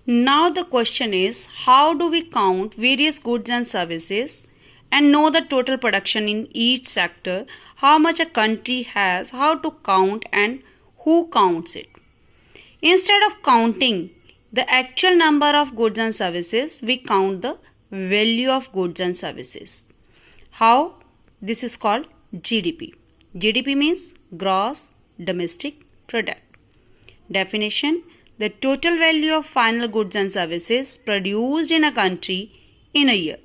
Now the question is, how do we count various goods and services and know the total production in each sector, how much a country has, how to count and who counts it? Instead of counting the actual number of goods and services, we count the value of goods and services. How? This is called GDP. GDP means gross domestic product. Definition: the total value of final goods and services produced in a country in a year.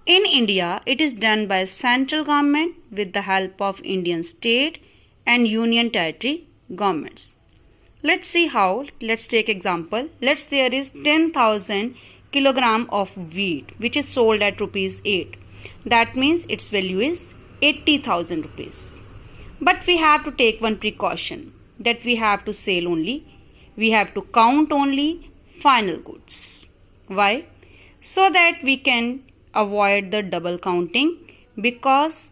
In India, it is done by central government with the help of Indian state and union territory governments. Let's see how. Let's take example. Let's say there is 10,000 kilogram of wheat which is sold at rupees 8. That means its value is 80,000 rupees. But we have to take one precaution, that we have to count only final goods. Why? So that we can avoid the double counting, because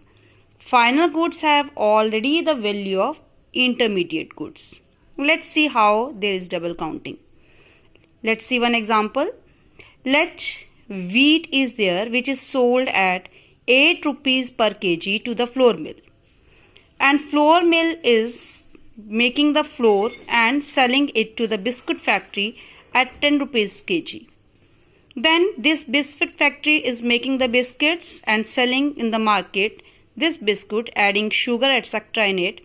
final goods have already the value of intermediate goods. Let's see how there is double counting. Let's see one example. Let wheat is there which is sold at 8 rupees per kg to the flour mill, and flour mill is making the flour and selling it to the biscuit factory at 10 rupees kg. Then this biscuit factory is making the biscuits and selling in the market this biscuit, adding sugar etc. in it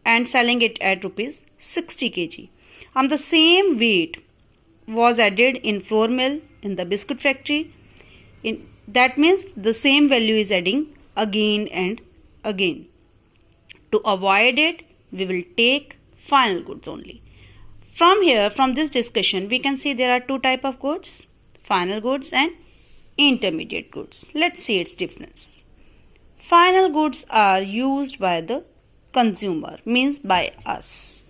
and selling it at rupees 60 kg. And the same weight was added in flour mill in the biscuit factory. That means the same value is adding again and again. To avoid it, we will take final goods only. From here, from this discussion, we can see there are two types of goods: final goods and intermediate goods. Let's see its difference. Final goods are used by the consumer, means by us,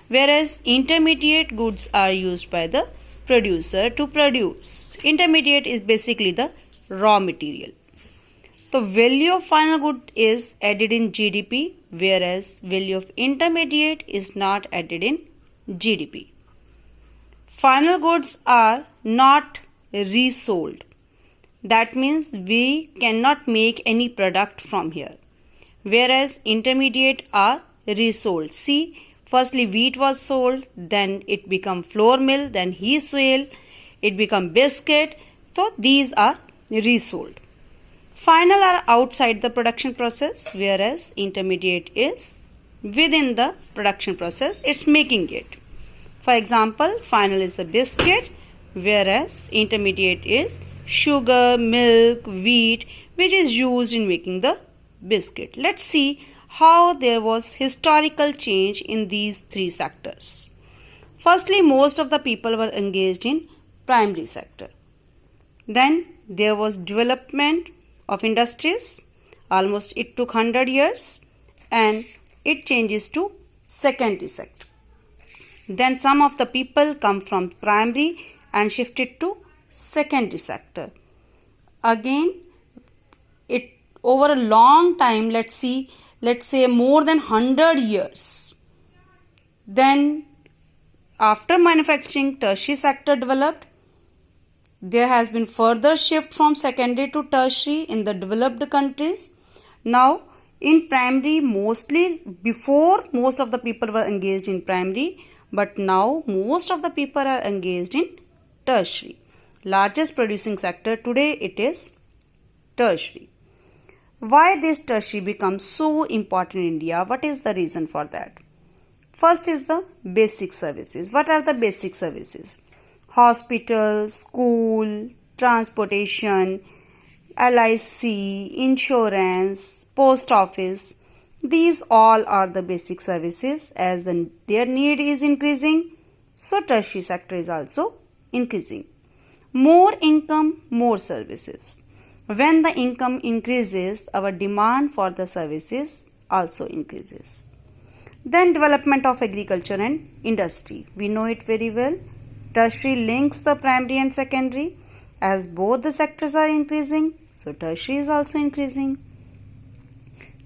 whereas intermediate goods are used by the producer to produce. Intermediate is basically the raw material. The value of final good is added in GDP, whereas value of intermediate is not added in GDP. Final goods are not resold. That means we cannot make any product from here, whereas intermediate are resold. See, firstly wheat was sold, then it become flour mill, then he sold, it become biscuit. So these are resold. Final are outside the production process, whereas intermediate is within the production process, it's making it. For example, final is the biscuit, whereas intermediate is sugar, milk, wheat, which is used in making the biscuit. Let's see how there was historical change in these three sectors. Firstly, most of the people were engaged in primary sector. Then there was development of industries. Almost it took 100 years and it changes to secondary sector. Then some of the people come from primary and shifted to secondary sector. Again, it over a long time, let's say more than 100 years. Then after manufacturing, tertiary sector developed. There has been further shift from secondary to tertiary in the developed countries. Now in primary, before most of the people were engaged in primary, but now most of the people are engaged in tertiary. Largest producing sector today, it is tertiary. Why this tertiary becomes so important in India? What is the reason for that? First is the basic services. What are the basic services? Hospital, school, transportation, LIC, insurance, post office. These all are the basic services. As their need is increasing, so tertiary sector is also increasing. More income, more services. When the income increases, our demand for the services also increases. Then development of agriculture and industry. We know it very well. Tertiary links the primary and secondary. As both the sectors are increasing, so tertiary is also increasing.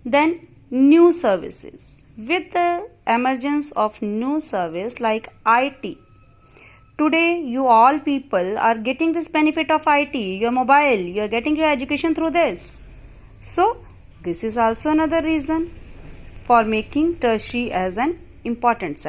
Then new services. With the emergence of new service like IT, today you all people are getting this benefit of IT, your mobile, you are getting your education through this. So this is also another reason for making tertiary as an important sector.